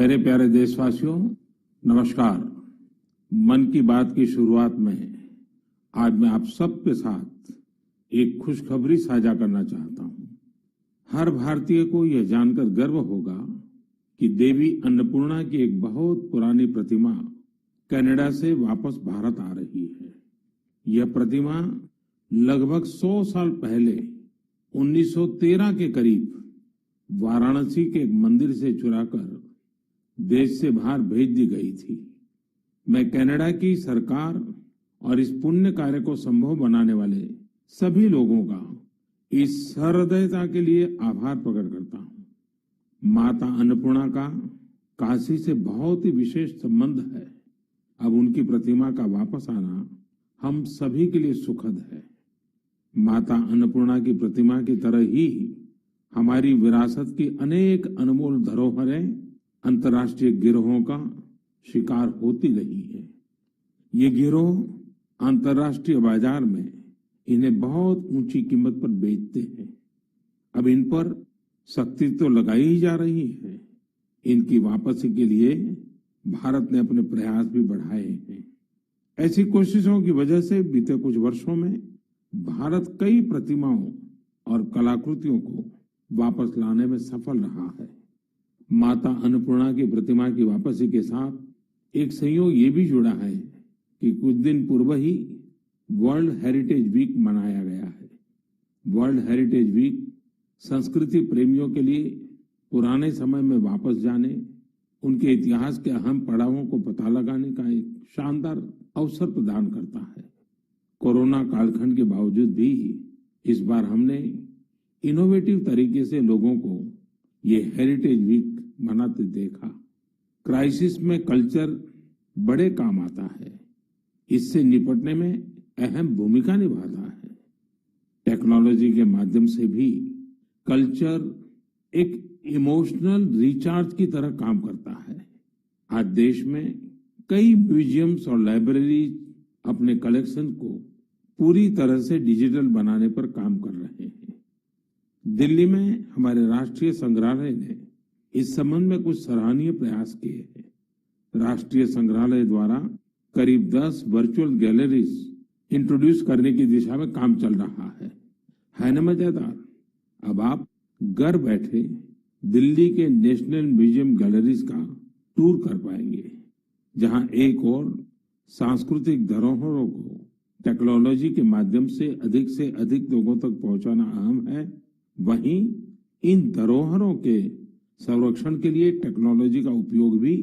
मेरे प्यारे देशवासियों, नमस्कार। मन की बात की शुरुआत में आज मैं आप सबके साथ एक खुशखबरी साझा करना चाहता हूं। हर भारतीय को यह जानकर गर्व होगा कि देवी अन्नपूर्णा की एक बहुत पुरानी प्रतिमा कनाडा से वापस भारत आ रही है। यह प्रतिमा लगभग 100 साल पहले 1913 के करीब वाराणसी के एक मंदिर से चुराकर देश से बाहर भेज दी गई थी। मैं कनाडा की सरकार और इस पुण्य कार्य को संभव बनाने वाले सभी लोगों का इस सहृदयता के लिए आभार प्रकट करता हूं। माता अन्नपूर्णा का काशी से बहुत ही विशेष संबंध है। अब उनकी प्रतिमा का वापस आना हम सभी के लिए सुखद है। माता अन्नपूर्णा की प्रतिमा की तरह ही हमारी विरासत की अनेक अनमोल धरोहरें अंतर्राष्ट्रीय गिरोहों का शिकार होती रही है। ये गिरोह अंतर्राष्ट्रीय बाजार में इन्हें बहुत ऊंची कीमत पर बेचते हैं। अब इन पर सख्ती तो लगाई ही जा रही है। इनकी वापसी के लिए भारत ने अपने प्रयास भी बढ़ाए हैं। ऐसी कोशिशों की वजह से बीते कुछ वर्षों में भारत कई प्रतिमाओं और कलाकृतियों को वापस लाने में सफल रहा है। माता अन्नपूर्णा की प्रतिमा की वापसी के साथ एक संयोग ये भी जुड़ा है कि कुछ दिन पूर्व ही वर्ल्ड हेरिटेज वीक मनाया गया है। वर्ल्ड हेरिटेज वीक संस्कृति प्रेमियों के लिए पुराने समय में वापस जाने, उनके इतिहास के अहम पड़ावों को पता लगाने का एक शानदार अवसर प्रदान करता है। कोरोना कालखंड के बावजूद भी इस बार हमने इनोवेटिव तरीके से लोगों को ये हेरिटेज वीक मनाते देखा। क्राइसिस में कल्चर बड़े काम आता है। इससे निपटने में अहम भूमिका निभाता है। टेक्नोलॉजी के माध्यम से भी कल्चर एक इमोशनल रिचार्ज की तरह काम करता है। आज देश में कई म्यूजियम्स और लाइब्रेरीज अपने कलेक्शन को पूरी तरह से डिजिटल बनाने पर काम कर रहे हैं। दिल्ली में हमारे राष्ट्रीय संग्रहालय ने इस संबंध में कुछ सराहनीय प्रयास किए हैं। राष्ट्रीय संग्रहालय द्वारा करीब 10 वर्चुअल गैलरीज इंट्रोड्यूस करने की दिशा में काम चल रहा है ना मजेदार? अब आप घर बैठे दिल्ली के नेशनल म्यूजियम गैलरीज का टूर कर पाएंगे, जहां एक और सांस्कृतिक धरोहरों को टेक्नोलॉजी के माध्यम से अधिक लोगों तक पहुंचाना अहम है। वहीं इन धरोहरों के संरक्षण के लिए टेक्नोलॉजी का उपयोग भी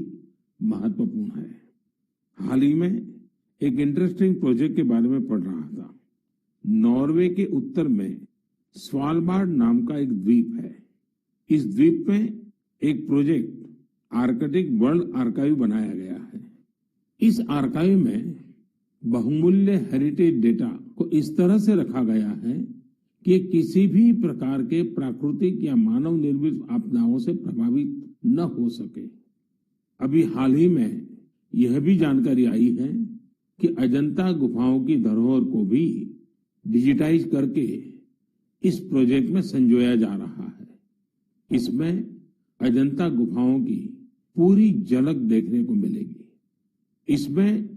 महत्वपूर्ण है। हाल ही में एक इंटरेस्टिंग प्रोजेक्ट के बारे में पढ़ रहा था। नॉर्वे के उत्तर में स्वालबार्ड नाम का एक द्वीप है। इस द्वीप में एक प्रोजेक्ट आर्कटिक वर्ल्ड आर्काइव बनाया गया है। इस आर्काइव में बहुमूल्य हेरिटेज डेटा को इस तरह से रखा गया है कि किसी भी प्रकार के प्राकृतिक या मानव निर्मित आपदाओं से प्रभावित न हो सके। अभी हाल ही में यह भी जानकारी आई है कि अजंता गुफाओं की धरोहर को भी डिजिटाइज करके इस प्रोजेक्ट में संजोया जा रहा है। इसमें अजंता गुफाओं की पूरी झलक देखने को मिलेगी। इसमें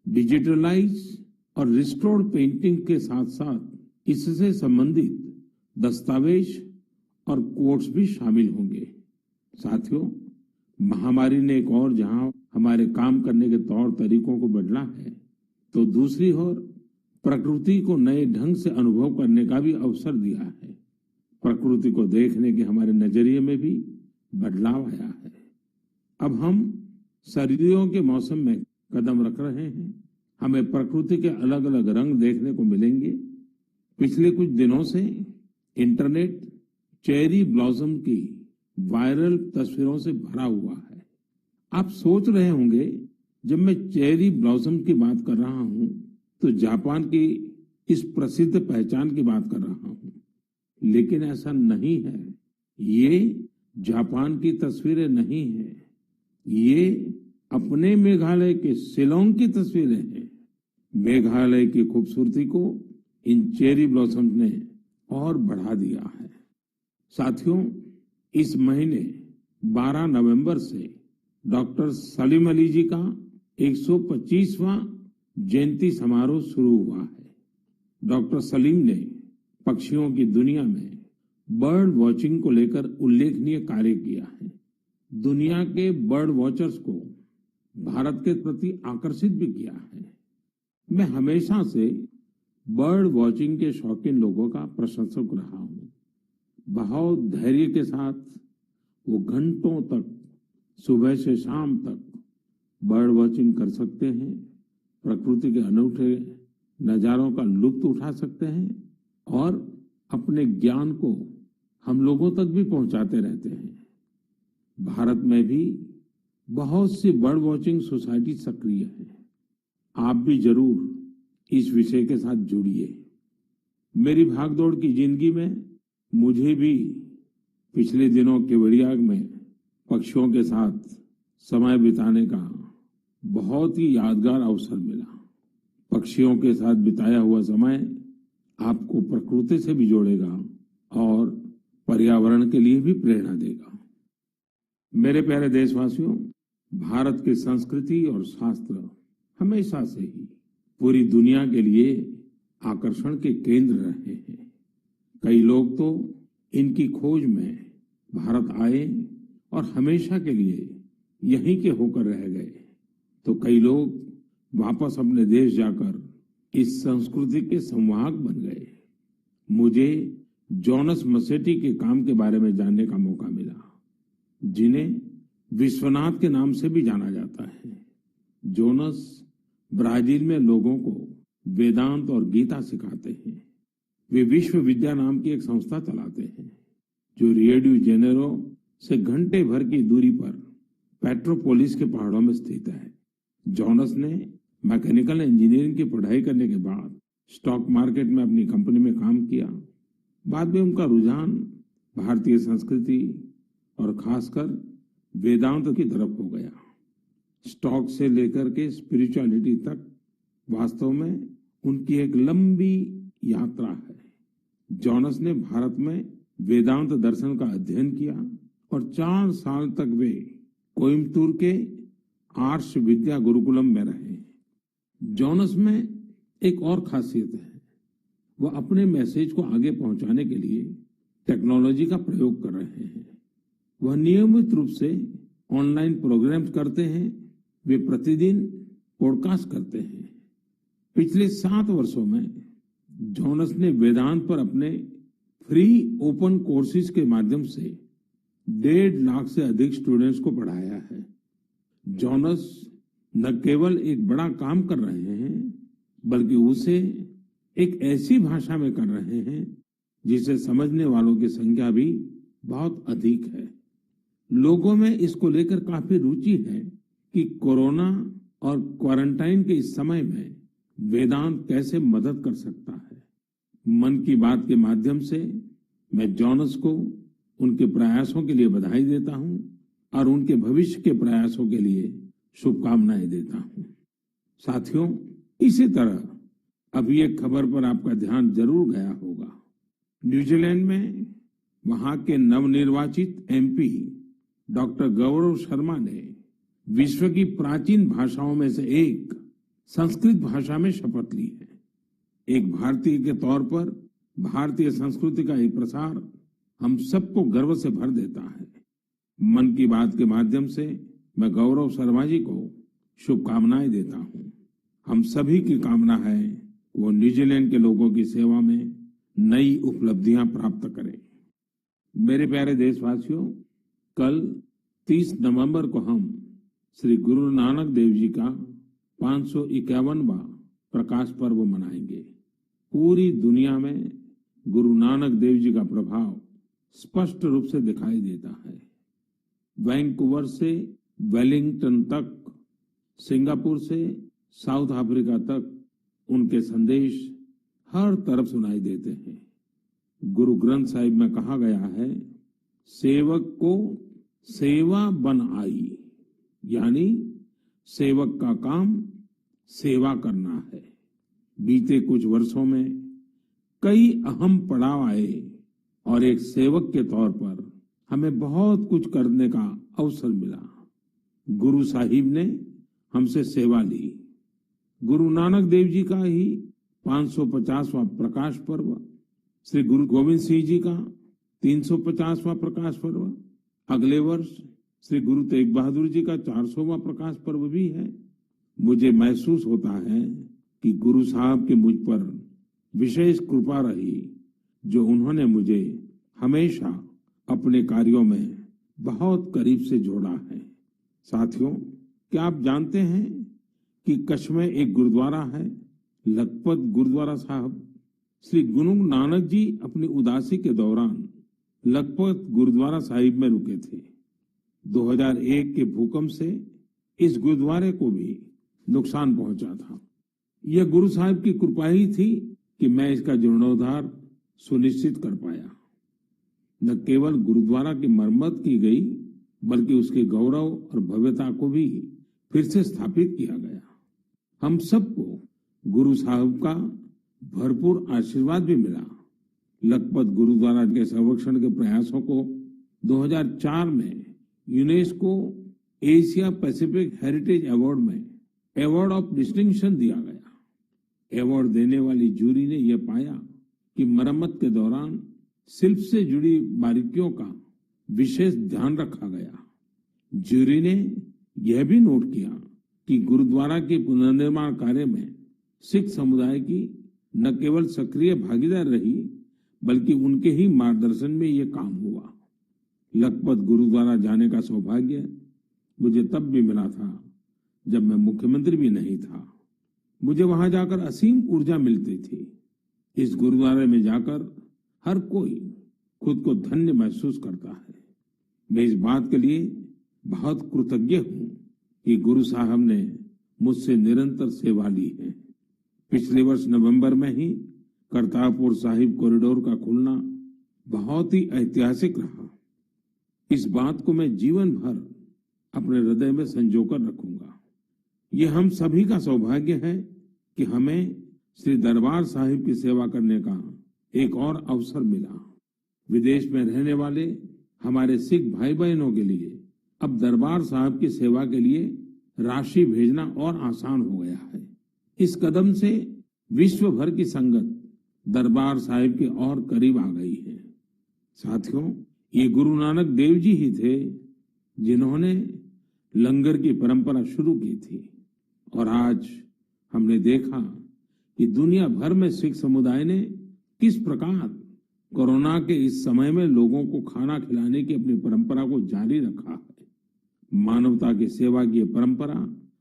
डिजिटलाइज और रिस्टोर्ड पेंटिंग के साथ साथ इससे संबंधित दस्तावेज और कोट्स भी शामिल होंगे। साथियों, महामारी ने एक और जहां हमारे काम करने के तौर तरीकों को बदला है, तो दूसरी ओर प्रकृति को नए ढंग से अनुभव करने का भी अवसर दिया है। प्रकृति को देखने के हमारे नजरिए में भी बदलाव आया है। अब हम सर्दियों के मौसम में कदम रख रहे हैं। हमें प्रकृति के अलग अलग रंग देखने को मिलेंगे। पिछले कुछ दिनों से इंटरनेट चेरी ब्लॉसम की वायरल तस्वीरों से भरा हुआ है। आप सोच रहे होंगे, जब मैं चेरी ब्लॉसम की बात कर रहा हूं तो जापान की इस प्रसिद्ध पहचान की बात कर रहा हूं, लेकिन ऐसा नहीं है। ये जापान की तस्वीरें नहीं है, ये अपने मेघालय के शिलांग की तस्वीरें हैं। मेघालय की खूबसूरती को इन चेरी ब्लॉसम ने और बढ़ा दिया है। साथियों, इस महीने 12 नवंबर से डॉक्टर सलीम अली जी का 125वां जयंती समारोह शुरू हुआ है। डॉक्टर सलीम ने पक्षियों की दुनिया में बर्ड वॉचिंग को लेकर उल्लेखनीय कार्य किया है। दुनिया के बर्ड वॉचर्स को भारत के प्रति आकर्षित भी किया है। मैं हमेशा से बर्ड वॉचिंग के शौकीन लोगों का प्रशंसक रहा हूं। बहुत धैर्य के साथ वो घंटों तक सुबह से शाम तक बर्ड वॉचिंग कर सकते हैं, प्रकृति के अनूठे नजारों का लुत्फ उठा सकते हैं और अपने ज्ञान को हम लोगों तक भी पहुंचाते रहते हैं। भारत में भी बहुत सी बर्ड वॉचिंग सोसाइटी सक्रिय है। आप भी जरूर इस विषय के साथ जुड़िए। मेरी भागदौड़ की जिंदगी में मुझे भी पिछले दिनों केवड़िया में पक्षियों के साथ समय बिताने का बहुत ही यादगार अवसर मिला। पक्षियों के साथ बिताया हुआ समय आपको प्रकृति से भी जोड़ेगा और पर्यावरण के लिए भी प्रेरणा देगा। मेरे प्यारे देशवासियों, भारत की संस्कृति और शास्त्र हमेशा से ही पूरी दुनिया के लिए आकर्षण के केंद्र रहे हैं। कई लोग तो इनकी खोज में भारत आए और हमेशा के लिए यहीं के होकर रह गए, तो कई लोग वापस अपने देश जाकर इस संस्कृति के संवाहक बन गए। मुझे जोनास मसेट्टी के काम के बारे में जानने का मौका मिला, जिन्हें विश्वनाथ के नाम से भी जाना जाता है। जोनास ब्राजील में लोगों को वेदांत और गीता सिखाते हैं। वे विश्व विद्या नाम की एक संस्था चलाते हैं, जो रियो डी जेनेरो से घंटे भर की दूरी पर पेट्रोपोलिस के पहाड़ों में स्थित है। जोनास ने मैकेनिकल इंजीनियरिंग की पढ़ाई करने के बाद स्टॉक मार्केट में अपनी कंपनी में काम किया। बाद में उनका रुझान भारतीय संस्कृति और खासकर वेदांत की तरफ हो गया। स्टॉक से लेकर के स्पिरिचुअलिटी तक वास्तव में उनकी एक लंबी यात्रा है। जोनास ने भारत में वेदांत दर्शन का अध्ययन किया और 4 साल तक वे कोयम्बतूर के आर्ष विद्या गुरुकुलम में रहे। जोनास में एक और खासियत है, वह अपने मैसेज को आगे पहुंचाने के लिए टेक्नोलॉजी का प्रयोग कर रहे हैं। वह नियमित रूप से ऑनलाइन प्रोग्राम्स करते हैं। वे प्रतिदिन पॉडकास्ट करते हैं। पिछले 7 वर्षों में जोनास ने वेदांत पर अपने फ्री ओपन कोर्सेज के माध्यम से 1.5 लाख से अधिक स्टूडेंट्स को पढ़ाया है। जोनास न केवल एक बड़ा काम कर रहे हैं, बल्कि उसे एक ऐसी भाषा में कर रहे हैं जिसे समझने वालों की संख्या भी बहुत अधिक है। लोगों में इसको लेकर काफी रुचि है कि कोरोना और क्वारंटाइन के इस समय में वेदांत कैसे मदद कर सकता है। मन की बात के माध्यम से मैं जोनास को उनके प्रयासों के लिए बधाई देता हूं और उनके भविष्य के प्रयासों के लिए शुभकामनाएं देता हूं। साथियों, इसी तरह अभी एक खबर पर आपका ध्यान जरूर गया होगा। न्यूजीलैंड में वहां के नवनिर्वाचित एमपी डॉक्टर गौरव शर्मा ने विश्व की प्राचीन भाषाओं में से एक संस्कृत भाषा में शपथ ली है। एक भारतीय के तौर पर भारतीय संस्कृति का ये प्रसार हम सबको गर्व से भर देता है। मन की बात के माध्यम से मैं गौरव शर्मा जी को शुभकामनाएं देता हूं। हम सभी की कामना है वो न्यूजीलैंड के लोगों की सेवा में नई उपलब्धियां प्राप्त करें। मेरे प्यारे देशवासियों, कल 30 नवंबर को हम श्री गुरु नानक देव जी का 551वां प्रकाश पर्व मनाएंगे। पूरी दुनिया में गुरु नानक देव जी का प्रभाव स्पष्ट रूप से दिखाई देता है। वैंकूवर से वेलिंगटन तक, सिंगापुर से साउथ अफ्रीका तक उनके संदेश हर तरफ सुनाई देते हैं। गुरु ग्रंथ साहिब में कहा गया है, सेवक को सेवा बन आई, यानी सेवक का काम सेवा करना है। बीते कुछ वर्षों में कई अहम पड़ाव आए और एक सेवक के तौर पर हमें बहुत कुछ करने का अवसर मिला। गुरु साहिब ने हमसे सेवा ली। गुरु नानक देव जी का ही 550वां प्रकाश पर्व, श्री गुरु गोविंद सिंह जी का 350वां प्रकाश पर्व, अगले वर्ष श्री गुरु तेग बहादुर जी का 400वां प्रकाश पर्व भी है। मुझे महसूस होता है कि गुरु साहब की मुझ पर विशेष कृपा रही, जो उन्होंने मुझे हमेशा अपने कार्यों में बहुत करीब से जोड़ा है। साथियों, क्या आप जानते हैं कि कच्छ में एक गुरुद्वारा है, लखपत गुरुद्वारा साहब। श्री गुरु नानक जी अपनी उदासी के दौरान लखपत गुरुद्वारा साहिब में रुके थे। 2001 के भूकंप से इस गुरुद्वारे को भी नुकसान पहुंचा था। यह गुरु साहिब की कृपा ही थी कि मैं इसका जीर्णोद्धार सुनिश्चित कर पाया। न केवल गुरुद्वारा की मरम्मत की गई, बल्कि उसके गौरव और भव्यता को भी फिर से स्थापित किया गया। हम सबको गुरु साहब का भरपूर आशीर्वाद भी मिला। लखपत गुरुद्वारा के संरक्षण के प्रयासों को 2004 में UNESCO Asia Pacific heritage award में अवार्ड ऑफ डिस्टिंक्शन दिया गया। अवार्ड देने वाली जूरी ने यह पाया कि मरम्मत के दौरान शिल्प से जुड़ी बारीकियों का विशेष ध्यान रखा गया। जूरी ने यह भी नोट किया कि गुरुद्वारा के पुनर्निर्माण कार्य में सिख समुदाय की न केवल सक्रिय भागीदार रही, बल्कि उनके ही मार्गदर्शन में यह काम हुआ। लखपत गुरुद्वारा जाने का सौभाग्य मुझे तब भी मिला था जब मैं मुख्यमंत्री भी नहीं था। मुझे वहां जाकर असीम ऊर्जा मिलती थी। इस गुरुद्वारे में जाकर हर कोई खुद को धन्य महसूस करता है। मैं इस बात के लिए बहुत कृतज्ञ हूं कि गुरु साहब ने मुझसे निरंतर सेवा ली है। पिछले वर्ष नवंबर में ही करतारपुर साहिब कॉरिडोर का खुलना बहुत ही ऐतिहासिक रहा। इस बात को मैं जीवन भर अपने हृदय में संजोकर रखूंगा। ये हम सभी का सौभाग्य है कि हमें श्री दरबार साहिब की सेवा करने का एक और अवसर मिला। विदेश में रहने वाले हमारे सिख भाई बहनों के लिए अब दरबार साहिब की सेवा के लिए राशि भेजना और आसान हो गया है। इस कदम से विश्व भर की संगत दरबार साहिब के और करीब आ गई है। साथियों, ये गुरु नानक देव जी ही थे जिन्होंने लंगर की परंपरा शुरू की थी, और आज हमने देखा कि दुनिया भर में सिख समुदाय ने किस प्रकार कोरोना के इस समय में लोगों को खाना खिलाने की अपनी परंपरा को जारी रखा है। मानवता की सेवा की परंपरा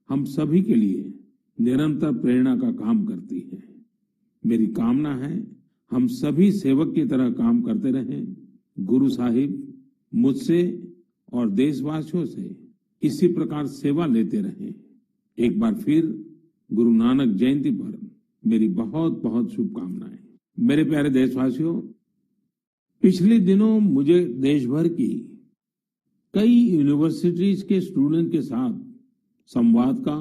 हम सभी के लिए निरंतर प्रेरणा का काम करती है। मेरी कामना है हम सभी सेवक की तरह काम करते रहें। गुरु साहिब मुझसे और देशवासियों से इसी प्रकार सेवा लेते रहें। एक बार फिर गुरु नानक जयंती पर मेरी बहुत बहुत शुभकामनाएं। मेरे प्यारे देशवासियों, पिछले दिनों मुझे देश भर की कई यूनिवर्सिटीज के स्टूडेंट के साथ संवाद का,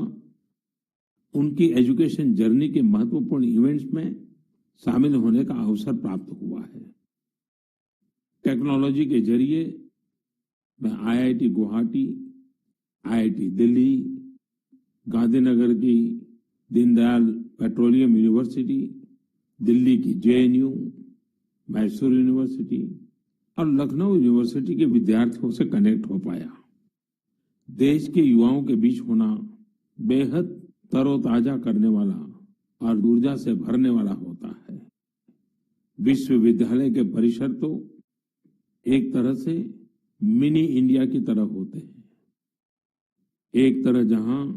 उनकी एजुकेशन जर्नी के महत्वपूर्ण इवेंट्स में शामिल होने का अवसर प्राप्त हुआ है। टेक्नोलॉजी के जरिए मैं आईआईटी गुवाहाटी, आईआईटी दिल्ली, गांधीनगर की दीनदयाल पेट्रोलियम यूनिवर्सिटी, दिल्ली की जेएनयू, मैसूर यूनिवर्सिटी और लखनऊ यूनिवर्सिटी के विद्यार्थियों से कनेक्ट हो पाया। देश के युवाओं के बीच होना बेहद तरोताजा करने वाला और ऊर्जा से भरने वाला होता है। विश्वविद्यालय के परिसर तो एक तरह से मिनी इंडिया की तरह होते हैं। एक तरह जहां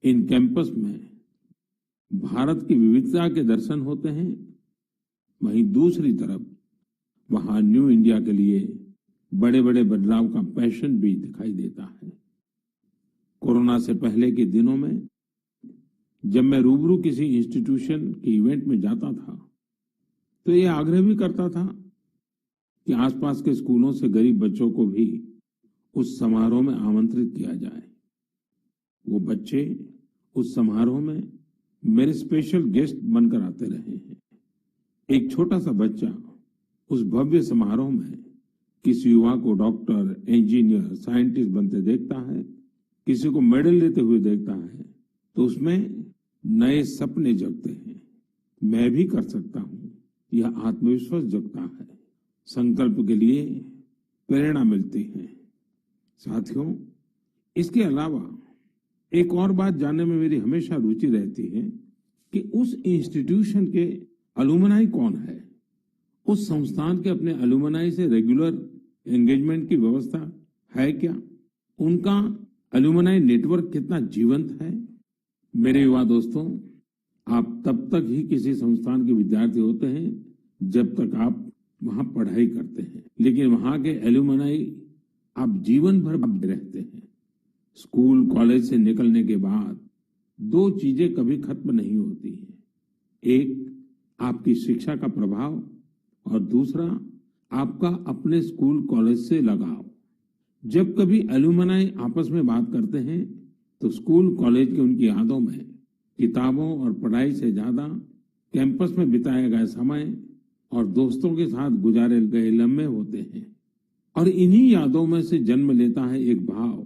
इन कैंपस में भारत की विविधता के दर्शन होते हैं, वहीं दूसरी तरफ वहां न्यू इंडिया के लिए बड़े बड़े बदलाव का पैशन भी दिखाई देता है। कोरोना से पहले के दिनों में जब मैं रूबरू किसी इंस्टीट्यूशन के इवेंट में जाता था, तो ये आग्रह भी करता था कि आसपास के स्कूलों से गरीब बच्चों को भी उस समारोह में आमंत्रित किया जाए। वो बच्चे उस समारोह में मेरे स्पेशल गेस्ट बनकर आते रहे हैं। एक छोटा सा बच्चा उस भव्य समारोह में किसी युवा को डॉक्टर, इंजीनियर, साइंटिस्ट बनते देखता है किसी को मेडल लेते हुए देखता है तो उसमें नए सपने जगते हैं। मैं भी कर सकता हूं, यह आत्मविश्वास जगता है। संकल्प के लिए प्रेरणा मिलती है। साथियों, इसके अलावा एक और बात जानने में मेरी हमेशा रुचि रहती है कि उस इंस्टीट्यूशन के अलुमनाई कौन है। उस संस्थान के अपने अलुमनाई से रेगुलर एंगेजमेंट की व्यवस्था है क्या? उनका अलुमनाई नेटवर्क कितना जीवंत है? मेरे युवा दोस्तों, आप तब तक ही किसी संस्थान के विद्यार्थी होते हैं जब तक आप वहां पढ़ाई करते हैं, लेकिन वहां के एलुमनाई आप जीवन भर रहते हैं। स्कूल कॉलेज से निकलने के बाद दो चीजें कभी खत्म नहीं होती हैं। एक, आपकी शिक्षा का प्रभाव, और दूसरा, आपका अपने स्कूल कॉलेज से लगाव। जब कभी एलुमनाई आपस में बात करते हैं तो स्कूल कॉलेज की उनकी यादों में किताबों और पढ़ाई से ज्यादा कैंपस में बिताया गया समय और दोस्तों के साथ गुजारे गए लम्हे होते हैं। और इन्हीं यादों में से जन्म लेता है एक भाव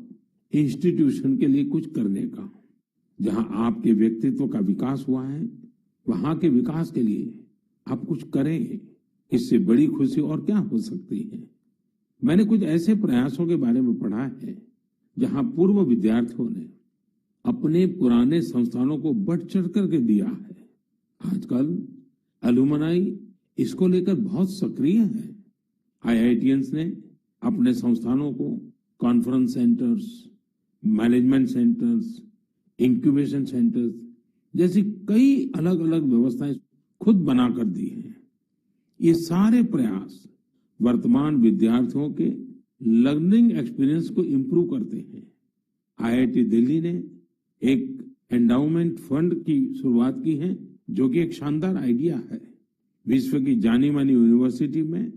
इंस्टीट्यूशन के लिए कुछ करने का। जहां आपके व्यक्तित्व का विकास हुआ है, वहां के विकास के लिए आप कुछ करें। इससे बड़ी खुशी और क्या हो सकती है? मैंने कुछ ऐसे प्रयासों के बारे में पढ़ा है जहां पूर्व विद्यार्थियों ने अपने पुराने संस्थानों को बढ़ चढ़ करके दिया है। आजकल अलुमनाई इसको लेकर बहुत सक्रिय है। आईआईटियंस ने अपने संस्थानों को conference centres, management centres, incubation centres जैसी कई अलग अलग व्यवस्थाएं खुद बनाकर दी हैं। ये सारे प्रयास वर्तमान विद्यार्थियों के लर्निंग एक्सपीरियंस को इंप्रूव करते हैं। आईआईटी दिल्ली ने एक एंडाउमेंट फंड की शुरुआत की है, जो कि एक शानदार आइडिया है। विश्व की जानी मानी यूनिवर्सिटी में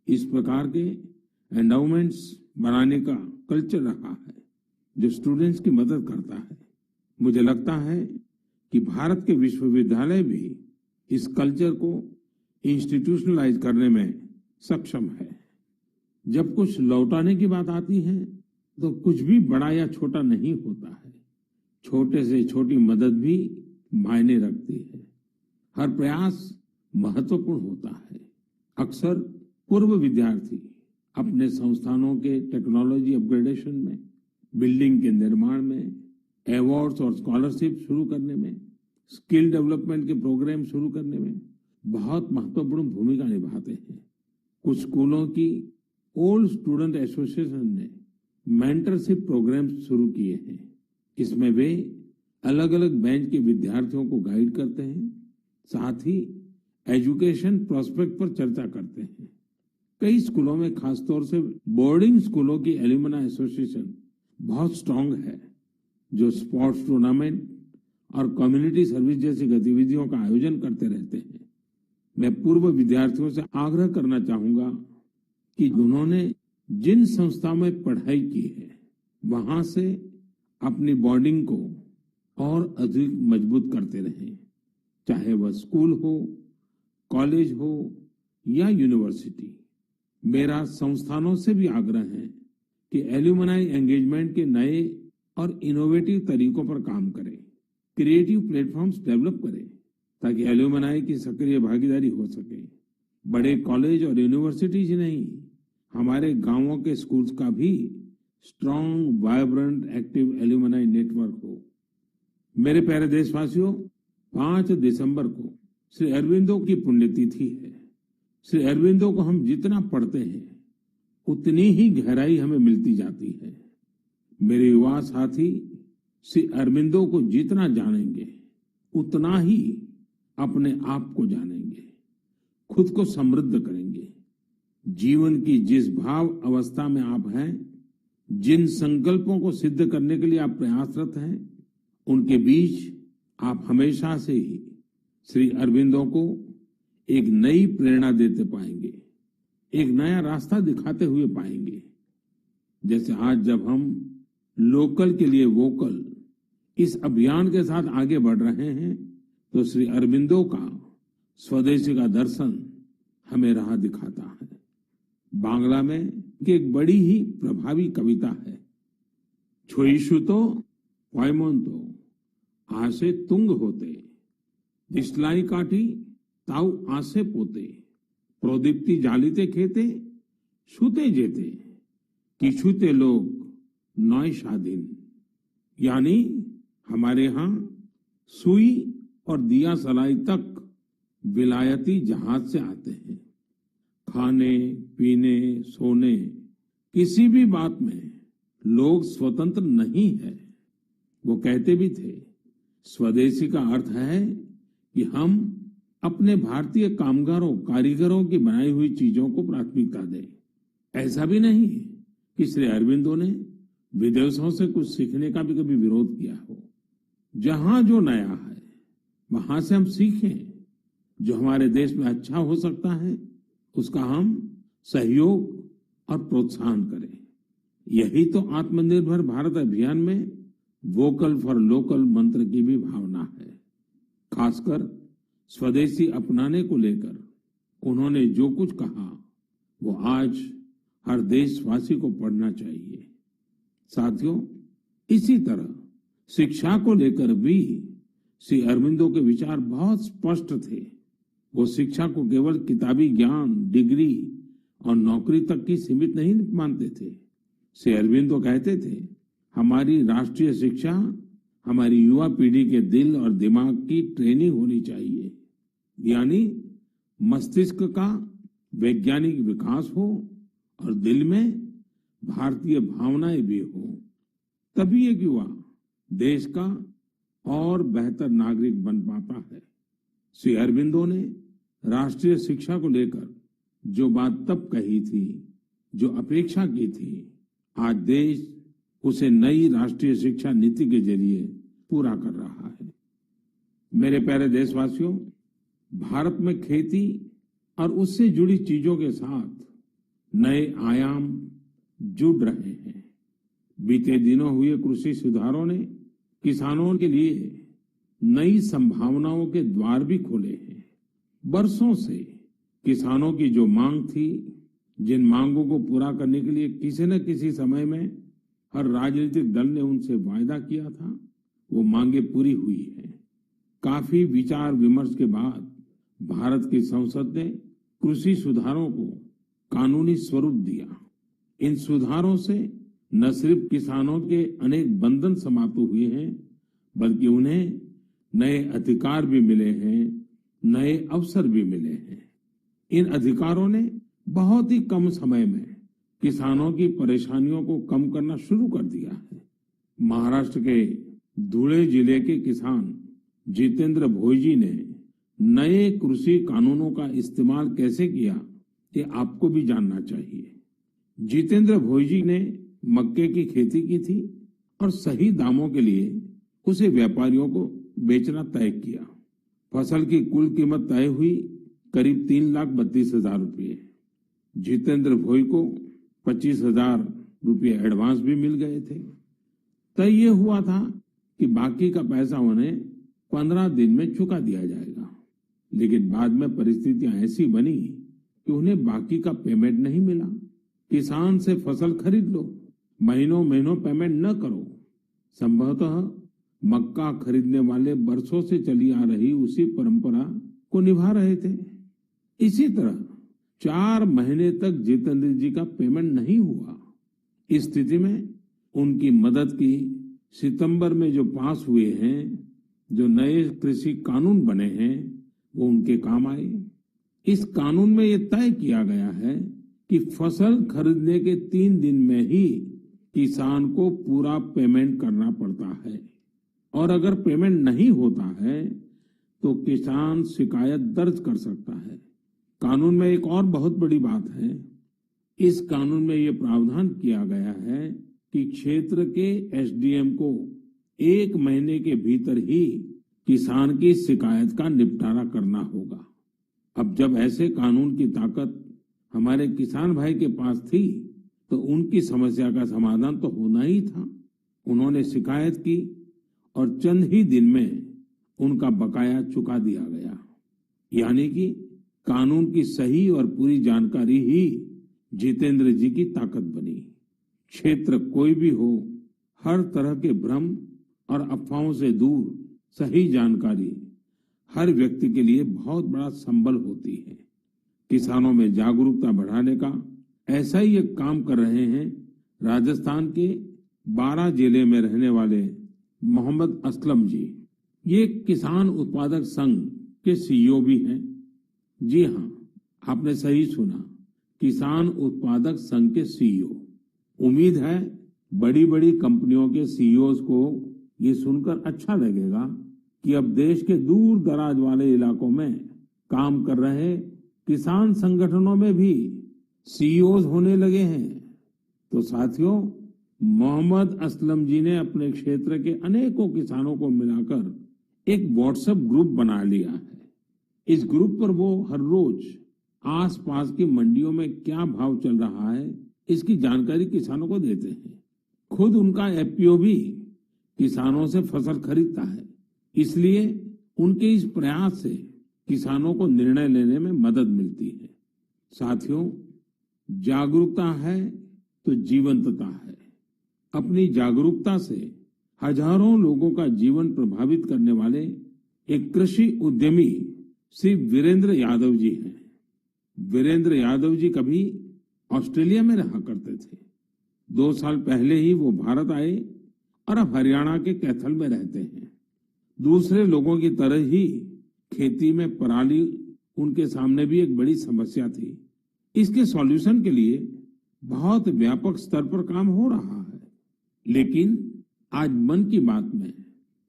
इस प्रकार के एंडाउमेंट्स बनाने का कल्चर रहा है, जो स्टूडेंट्स की मदद करता है। मुझे लगता है कि भारत के विश्वविद्यालय भी इस कल्चर को इंस्टीट्यूशनलाइज करने में सक्षम है। जब कुछ लौटाने की बात आती है तो कुछ भी बड़ा या छोटा नहीं होता है। छोटे से छोटी मदद भी मायने रखती है। हर प्रयास महत्वपूर्ण होता है। अक्सर पूर्व विद्यार्थी अपने संस्थानों के टेक्नोलॉजी अपग्रेडेशन में, बिल्डिंग के निर्माण में, अवार्ड्स और स्कॉलरशिप शुरू करने में, स्किल डेवलपमेंट के प्रोग्राम शुरू करने में बहुत महत्वपूर्ण भूमिका निभाते हैं। कुछ स्कूलों की ओल्ड स्टूडेंट एसोसिएशन ने मेंटरशिप प्रोग्राम शुरू किए हैं। इसमें वे अलग अलग बैच के विद्यार्थियों को गाइड करते हैं, साथ ही एजुकेशन प्रोस्पेक्ट पर चर्चा करते हैं। कई स्कूलों में, खासतौर से बोर्डिंग स्कूलों की एल्यूमनाई एसोसिएशन बहुत स्ट्रांग है, जो स्पोर्ट्स टूर्नामेंट और कम्युनिटी सर्विस जैसी गतिविधियों का आयोजन करते रहते हैं। मैं पूर्व विद्यार्थियों से आग्रह करना चाहूंगा कि उन्होंने जिन संस्था में पढ़ाई की है, वहां से अपनी बॉन्डिंग को और अधिक मजबूत करते रहें। चाहे वह स्कूल हो, कॉलेज हो या यूनिवर्सिटी। मेरा संस्थानों से भी आग्रह है कि एल्यूमनाई एंगेजमेंट के नए और इनोवेटिव तरीकों पर काम करें, क्रिएटिव प्लेटफॉर्म्स डेवलप करें, ताकि एल्यूमनाई की सक्रिय भागीदारी हो सके। बड़े कॉलेज और यूनिवर्सिटीज नहीं, हमारे गांवों के स्कूल्स का भी strong, vibrant, active alumni network हो। मेरे प्यारे देशवासियों, 5 दिसंबर को श्री अरविंदो की पुण्यतिथि है। श्री अरविंदो को हम जितना पढ़ते हैं, उतनी ही गहराई हमें मिलती जाती है। मेरे युवा साथी श्री अरविंदो को जितना जानेंगे, उतना ही अपने आप को जानेंगे, खुद को समृद्ध करेंगे। जीवन की जिस भाव अवस्था में आप हैं, जिन संकल्पों को सिद्ध करने के लिए आप प्रयासरत हैं, उनके बीच आप हमेशा से ही श्री अरविंदो को एक नई प्रेरणा देते पाएंगे, एक नया रास्ता दिखाते हुए पाएंगे। जैसे आज जब हम लोकल के लिए वोकल इस अभियान के साथ आगे बढ़ रहे हैं, तो श्री अरविंदो का स्वदेशी का दर्शन हमें राह दिखाता है। बांग्ला में एक बड़ी ही प्रभावी कविता है, छोईशुतो पॉयमोन्तो आसे तुंग होते दिसलाई काठी ताऊ आसे पोते प्रोदीप्ति जालिते खेते छूते जेते किछुते लोग नॉय शादीन। यानी हमारे यहाँ सुई और दिया सलाई तक विलायती जहाज से आते हैं। खाने पीने सोने किसी भी बात में लोग स्वतंत्र नहीं है। वो कहते भी थे स्वदेशी का अर्थ है कि हम अपने भारतीय कामगारों कारीगरों की बनाई हुई चीजों को प्राथमिकता दें। ऐसा भी नहीं कि श्री अरबिंदो ने विदेशों से कुछ सीखने का भी कभी विरोध किया हो। जहां जो नया है वहां से हम सीखें। जो हमारे देश में अच्छा हो सकता है उसका हम सहयोग और प्रोत्साहन करें। यही तो आत्मनिर्भर भारत अभियान में वोकल फॉर लोकल मंत्र की भी भावना है। खासकर स्वदेशी अपनाने को लेकर उन्होंने जो कुछ कहा वो आज हर देशवासी को पढ़ना चाहिए। साथियों, इसी तरह शिक्षा को लेकर भी श्री अरबिंदो के विचार बहुत स्पष्ट थे। वो शिक्षा को केवल किताबी ज्ञान, डिग्री और नौकरी तक की सीमित नहीं मानते थे। श्री अरबिंदो कहते थे हमारी राष्ट्रीय शिक्षा हमारी युवा पीढ़ी के दिल और दिमाग की ट्रेनिंग होनी चाहिए। यानी मस्तिष्क का वैज्ञानिक विकास हो और दिल में भारतीय भावनाएं भी हो। तभी एक युवा देश का और बेहतर नागरिक बन पाता है। श्री अरबिंदो ने राष्ट्रीय शिक्षा को लेकर जो बात तब कही थी, जो अपेक्षा की थी, आज देश उसे नई राष्ट्रीय शिक्षा नीति के जरिए पूरा कर रहा है। मेरे प्यारे देशवासियों, भारत में खेती और उससे जुड़ी चीजों के साथ नए आयाम जुड़ रहे हैं। बीते दिनों हुए कृषि सुधारों ने किसानों के लिए नई संभावनाओं के द्वार भी खोले हैं। बरसों से किसानों की जो मांग थी, जिन मांगों को पूरा करने के लिए किसी न किसी समय में हर राजनीतिक दल ने उनसे वायदा किया था, वो मांगे पूरी हुई है। काफी विचार विमर्श के बाद भारत की संसद ने कृषि सुधारों को कानूनी स्वरूप दिया। इन सुधारों से न सिर्फ किसानों के अनेक बंधन समाप्त हुए हैं, बल्कि उन्हें नए अधिकार भी मिले हैं, नए अवसर भी मिले हैं। इन अधिकारों ने बहुत ही कम समय में किसानों की परेशानियों को कम करना शुरू कर दिया है। महाराष्ट्र के धुले जिले के किसान जितेंद्र भोईजी ने नए कृषि कानूनों का इस्तेमाल कैसे किया, ये आपको भी जानना चाहिए। जितेंद्र भोईजी ने मक्के की खेती की थी और सही दामों के लिए उसे व्यापारियों को बेचना तय किया। फसल की कुल कीमत तय हुई करीब 3,32,000 रुपये। जितेंद्र भोई को 25,000 रुपये एडवांस भी मिल गए थे। तय ये हुआ था कि बाकी का पैसा उन्हें 15 दिन में चुका दिया जाएगा। लेकिन बाद में परिस्थितियां ऐसी बनी कि उन्हें बाकी का पेमेंट नहीं मिला। किसान से फसल खरीद लो, महीनों महीनों पेमेंट न करो। संभवतः मक्का खरीदने वाले बरसों से चली आ रही उसी परंपरा को निभा रहे थे। इसी तरह 4 महीने तक जितेंद्र जी का पेमेंट नहीं हुआ। इस स्थिति में उनकी मदद की सितंबर में जो पास हुए हैं, जो नए कृषि कानून बने हैं, वो उनके काम आए। इस कानून में ये तय किया गया है कि फसल खरीदने के 3 दिन में ही किसान को पूरा पेमेंट करना पड़ता है और अगर पेमेंट नहीं होता है तो किसान शिकायत दर्ज कर सकता है। कानून में एक और बहुत बड़ी बात है। इस कानून में ये प्रावधान किया गया है कि क्षेत्र के एसडीएम को 1 महीने के भीतर ही किसान की शिकायत का निपटारा करना होगा। अब जब ऐसे कानून की ताकत हमारे किसान भाई के पास थी तो उनकी समस्या का समाधान तो होना ही था। उन्होंने शिकायत की और चंद ही दिन में उनका बकाया चुका दिया गया। यानी कि कानून की सही और पूरी जानकारी ही जितेंद्र जी की ताकत बनी। क्षेत्र कोई भी हो, हर तरह के भ्रम और अफवाहों से दूर सही जानकारी हर व्यक्ति के लिए बहुत बड़ा संबल होती है। किसानों में जागरूकता बढ़ाने का ऐसा ही एक काम कर रहे हैं राजस्थान के 12 जिले में रहने वाले मोहम्मद असलम जी। ये किसान उत्पादक संघ के सीईओ भी हैं। जी हाँ, आपने सही सुना, किसान उत्पादक संघ के सीईओ। उम्मीद है बड़ी बड़ी कंपनियों के सीईओज को ये सुनकर अच्छा लगेगा कि अब देश के दूर दराज वाले इलाकों में काम कर रहे किसान संगठनों में भी सीईओज होने लगे हैं। तो साथियों, मोहम्मद असलम जी ने अपने क्षेत्र के अनेकों किसानों को मिलाकर एक व्हाट्सएप ग्रुप बना लिया है। इस ग्रुप पर वो हर रोज आसपास की मंडियों में क्या भाव चल रहा है इसकी जानकारी किसानों को देते हैं। खुद उनका एफपीओ भी किसानों से फसल खरीदता है, इसलिए उनके इस प्रयास से किसानों को निर्णय लेने में मदद मिलती है। साथियों, जागरूकता है तो जीवंतता है। अपनी जागरूकता से हजारों लोगों का जीवन प्रभावित करने वाले एक कृषि उद्यमी श्री वीरेंद्र यादव जी हैं। वीरेंद्र यादव जी कभी ऑस्ट्रेलिया में रहा करते थे। 2 साल पहले ही वो भारत आए और अब हरियाणा के कैथल में रहते हैं। दूसरे लोगों की तरह ही खेती में पराली उनके सामने भी एक बड़ी समस्या थी। इसके सॉल्यूशन के लिए बहुत व्यापक स्तर पर काम हो रहा है। लेकिन आज मन की बात में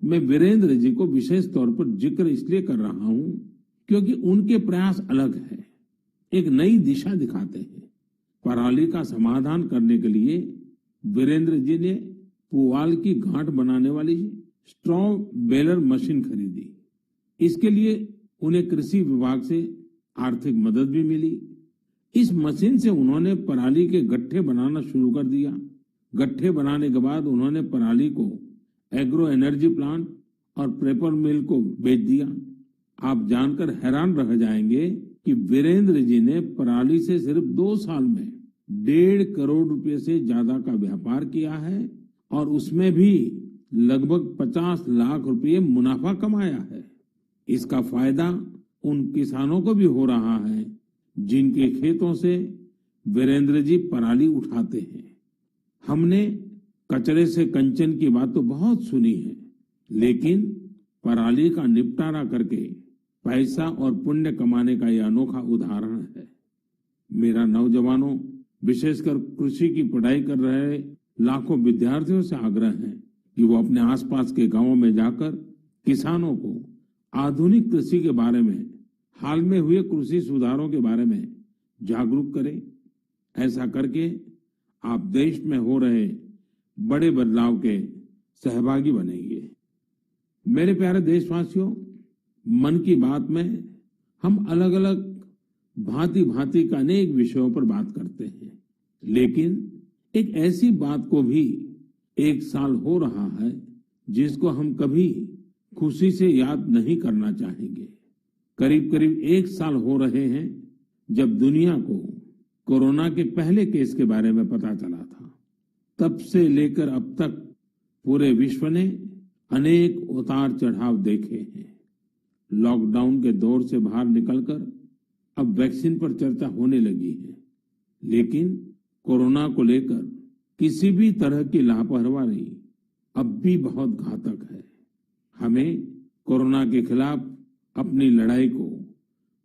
मैं वीरेंद्र जी को विशेष तौर पर जिक्र इसलिए कर रहा हूं क्योंकि उनके प्रयास अलग है, एक नई दिशा दिखाते हैं। पराली का समाधान करने के लिए वीरेंद्र जी ने पुआल की गांठ बनाने वाली स्ट्रॉ बेलर मशीन खरीदी। इसके लिए उन्हें कृषि विभाग से आर्थिक मदद भी मिली। इस मशीन से उन्होंने पराली के गट्ठे बनाना शुरू कर दिया। गट्ठे बनाने के बाद उन्होंने पराली को एग्रो एनर्जी प्लांट और पेपर मिल को बेच दिया। आप जानकर हैरान रह जाएंगे कि वीरेंद्र जी ने पराली से सिर्फ 2 साल में 1.5 करोड़ रुपए से ज्यादा का व्यापार किया है और उसमें भी लगभग 50 लाख रुपए मुनाफा कमाया है। इसका फायदा उन किसानों को भी हो रहा है जिनके खेतों से वीरेंद्र जी पराली उठाते हैं। हमने कचरे से कंचन की बात तो बहुत सुनी है, लेकिन पराली का निपटारा करके पैसा और पुण्य कमाने का यह अनोखा उदाहरण है। मेरा नौजवानों, विशेषकर कृषि की पढ़ाई कर रहे लाखों विद्यार्थियों से आग्रह है कि वो अपने आसपास के गांवों में जाकर किसानों को आधुनिक कृषि के बारे में, हाल में हुए कृषि सुधारों के बारे में जागरूक करें। ऐसा करके आप देश में हो रहे बड़े बदलाव के सहभागी बनेंगे। मेरे प्यारे देशवासियों, मन की बात में हम अलग अलग भांति भांति का अनेक विषयों पर बात करते हैं, लेकिन एक ऐसी बात को भी 1 साल हो रहा है जिसको हम कभी खुशी से याद नहीं करना चाहेंगे। करीब करीब 1 साल हो रहे हैं जब दुनिया को कोरोना के पहले केस के बारे में पता चला था। तब से लेकर अब तक पूरे विश्व ने अनेक उतार चढ़ाव देखे हैं। लॉकडाउन के दौर से बाहर निकलकर अब वैक्सीन पर चर्चा होने लगी है, लेकिन कोरोना को लेकर किसी भी तरह की लापरवाही अब भी बहुत घातक है। हमें कोरोना के खिलाफ अपनी लड़ाई को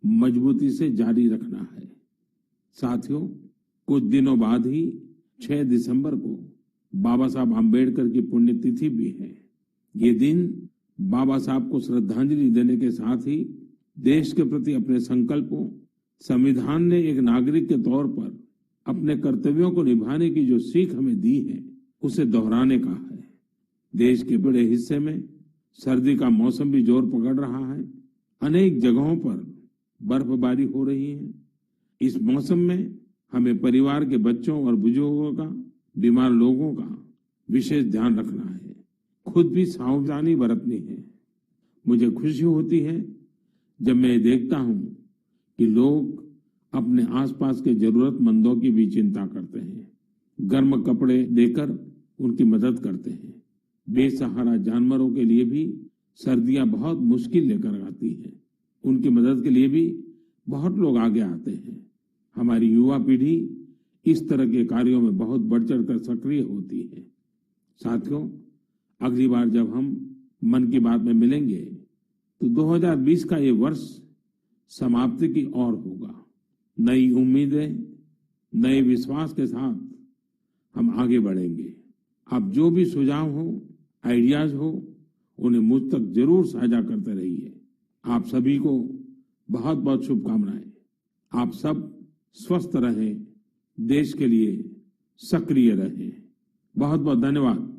मजबूती से जारी रखना है। साथियों, कुछ दिनों बाद ही 6 दिसंबर को बाबा साहब आम्बेडकर की पुण्यतिथि भी है। ये दिन बाबा साहब को श्रद्धांजलि देने के साथ ही देश के प्रति अपने संकल्पों, संविधान ने एक नागरिक के तौर पर अपने कर्तव्यों को निभाने की जो सीख हमें दी है, उसे दोहराने का है। देश के बड़े हिस्से में सर्दी का मौसम भी जोर पकड़ रहा है। अनेक जगहों पर बर्फबारी हो रही है। इस मौसम में हमें परिवार के बच्चों और बुजुर्गों का, बीमार लोगों का विशेष ध्यान रखना है। खुद भी सावधानी बरतनी है। मुझे खुशी होती है जब मैं देखता हूं कि लोग अपने आसपास के जरूरतमंदों की भी चिंता करते हैं। गर्म कपड़े देकर उनकी मदद करते हैं। बेसहारा जानवरों के लिए भी सर्दियां बहुत मुश्किल लेकर आती हैं। उनकी मदद के लिए भी बहुत लोग आगे आते हैं। हमारी युवा पीढ़ी इस तरह के कार्यों में बहुत बढ़ चढ़कर सक्रिय होती है। साथियों, अगली बार जब हम मन की बात में मिलेंगे तो 2020 का ये वर्ष समाप्ति की ओर होगा। नई उम्मीदें, नए विश्वास के साथ हम आगे बढ़ेंगे। आप जो भी सुझाव हो, आइडियाज हो, उन्हें मुझ तक जरूर साझा करते रहिए। आप सभी को बहुत बहुत शुभकामनाएं। आप सब स्वस्थ रहें, देश के लिए सक्रिय रहें। बहुत बहुत धन्यवाद।